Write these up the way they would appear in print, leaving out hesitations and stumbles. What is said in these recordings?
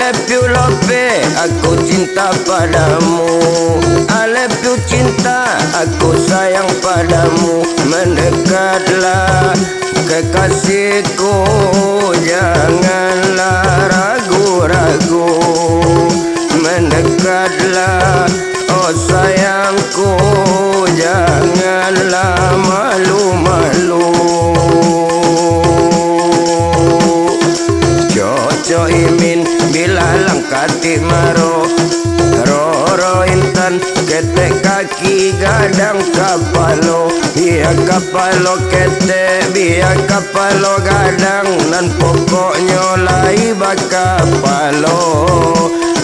love you Lope, aku cinta padamu. I love you cinta, aku sayang padamu. Mendekatlah kekasihku, janganlah ragu-ragu. Mendekatlah oh sayangku, janganlah malu-malu. Coco Imin bilalang katik maro, Roro Intan ketek kaki gadang kapalo. Biar kapalo ketek, biar kapalo gadang, nan pokoknya lai bakapalo.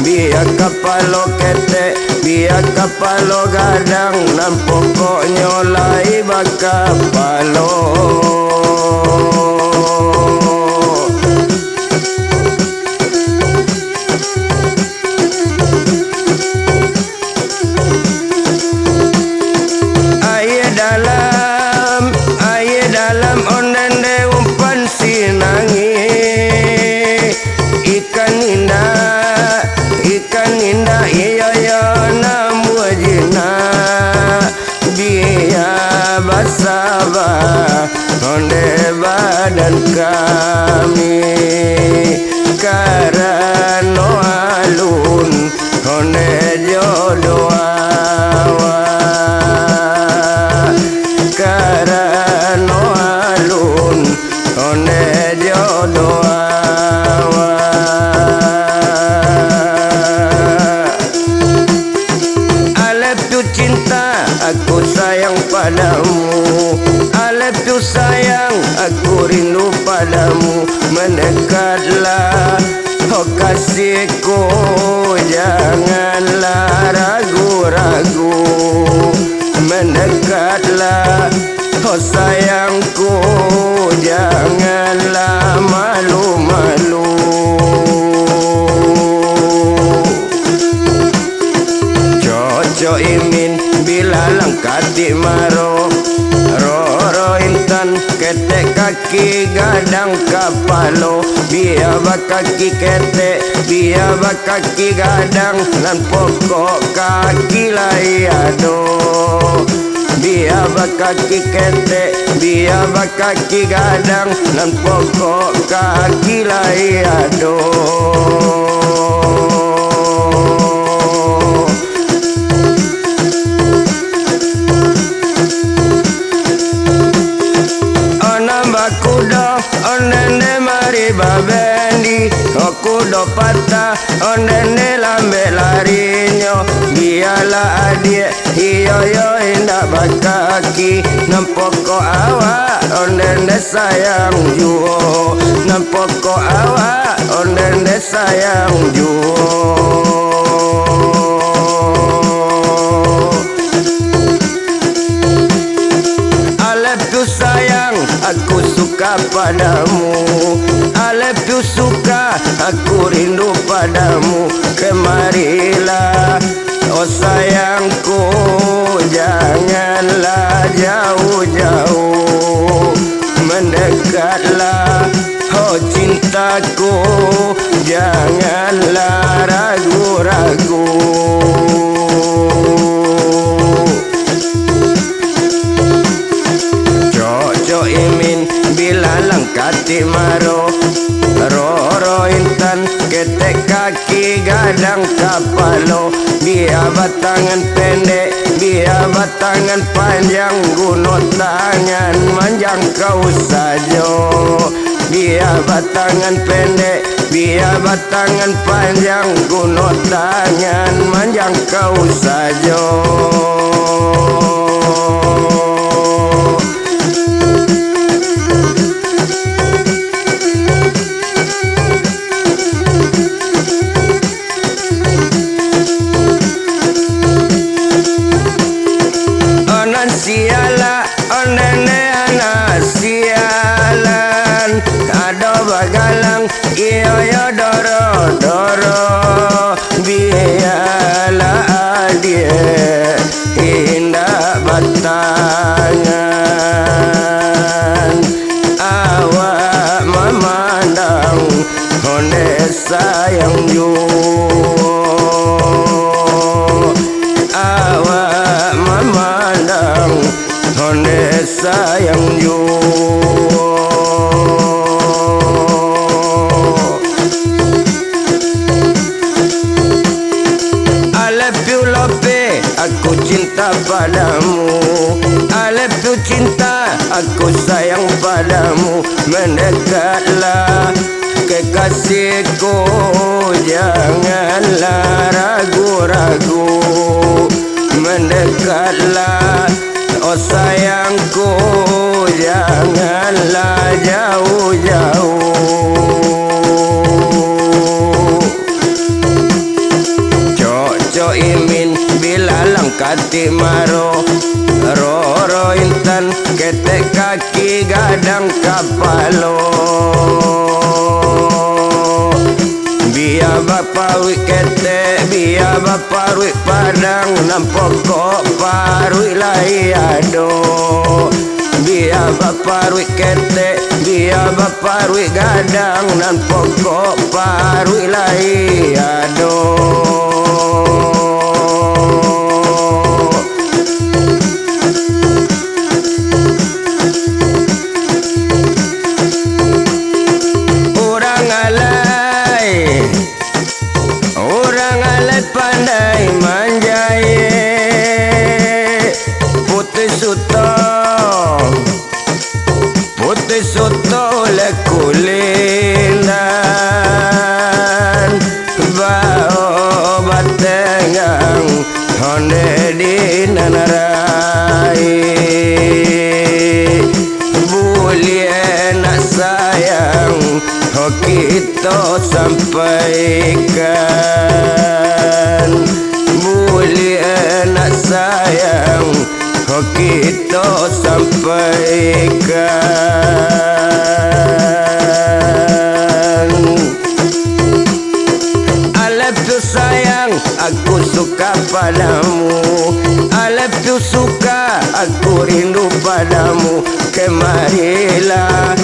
Biar kapalo ketek, biar kapalo gadang, nan pokoknya lai bakapalo. Dalam ondende umpan sinangi, ikan indah iya ya namu jina. Dia basah onde badan kami, karena alun onde jodoh awa. Karena alun onde jodoh awa. I love you cinta, aku sayang padamu. I love you sayang, aku rindu padamu. Mendekatlah oh kasihku, janganlah ragu-ragu. Mendekatlah oh sayangku, janganlah malu-malu. Coco Imin bilalang katik maro, Roro Intan ketek kaki gadang kapalo. Biar bakaki ketek, biar bakaki gadang, nan pokok kaki lai ado. Biar bakaki ketek, biar bakaki gadang, nan pokok kaki lai ado. Kudo ondene mari babendi, kudo patah ondene lambe larinyo. Biarlah adik iyo yo indah bakaki, nampoko awa ondene sayang juo. Nampoko awa ondene sayang juo. Sayang, aku suka padamu. I love you suka, aku rindu padamu. Kemarilah oh sayangku, janganlah jauh-jauh. Mendekatlah oh cintaku, janganlah ragu-ragu. Coco Imin bilalang katik maro, Roro Intan ketek kaki gadang kapalo. Biar batangan pendek, biar batangan panjang, gunung tangan manjang kau saja. Biar batangan pendek, biar batangan panjang, gunung tangan manjang kau saja. Siala onene ana sialan, ado bagalang iyo yo doro-doro. Biarlah adik indah batangan, awak memandang onde sayang yo awak memandang honde sayang yo I love you Lope, aku cinta padamu. I love you cinta, aku sayang padamu. Mendekatlah kekasihku, janganlah ragu-ragu. Mendekatlah oh sayangku, janganlah jauh-jauh. Cok imin bila langkati maro Roro intan ketek kaki gadang kapalo Biar bapa wik ketek biar bapa wik padang nampok kok parwik lai ado Biar bapa wik ketek biar bapa wik gadang nampok kok parwik lai ado pandai manjai putih soto le kulinan bao batengang honde di nanarai boleh nak sayang oh kita sampaikan boleh nak sayang oh kita sampaikan I love you sayang aku suka padamu I love you suka aku rindu padamu kemarilah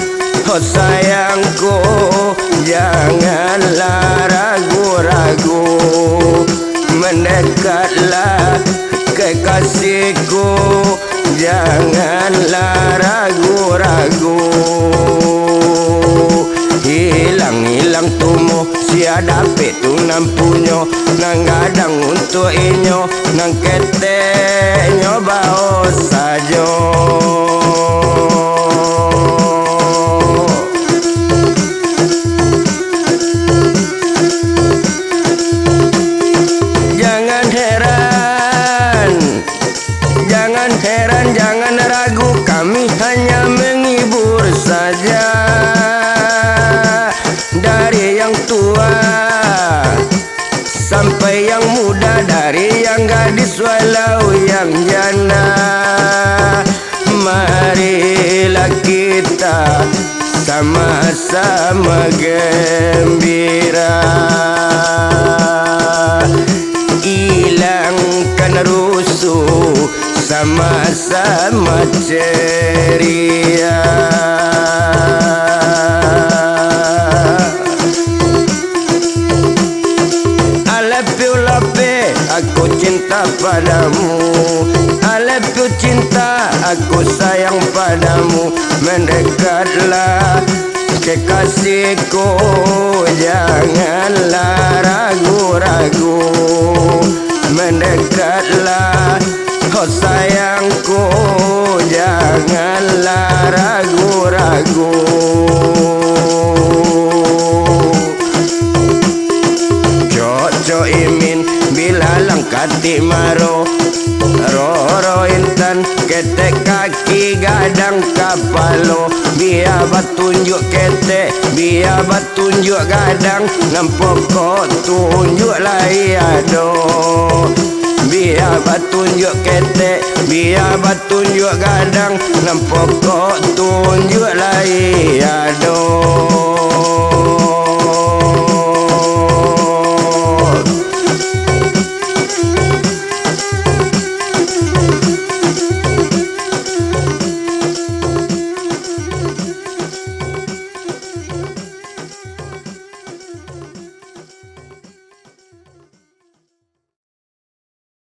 oh sayangku janganlah ragu-ragu mendekatlah kekasihku janganlah ragu-ragu hilang-hilang tumuh siada petu nampunyo nang gadang untuk inyo nang ketenyo bao sajo jangan ragu kami hanya menghibur saja dari yang tua sampai yang muda dari yang gadis walau yang janda marilah kita sama-sama gembira hilangkan rusuh sama-sama ceria I love you Lope, aku cinta padamu I love you cinta, aku sayang padamu mendekatlah kekasihku janganlah ragu-ragu mendekatlah oh sayangku janganlah ragu-ragu Cok imin bila langkati maro Roro intan ketek kaki gadang kapalo biar batunjuk ketek biar batunjuk gadang nampok kok tunjuk lai ado biar batunjuk ketek biar batunjuk gadang nampok kok tunjuk lai ado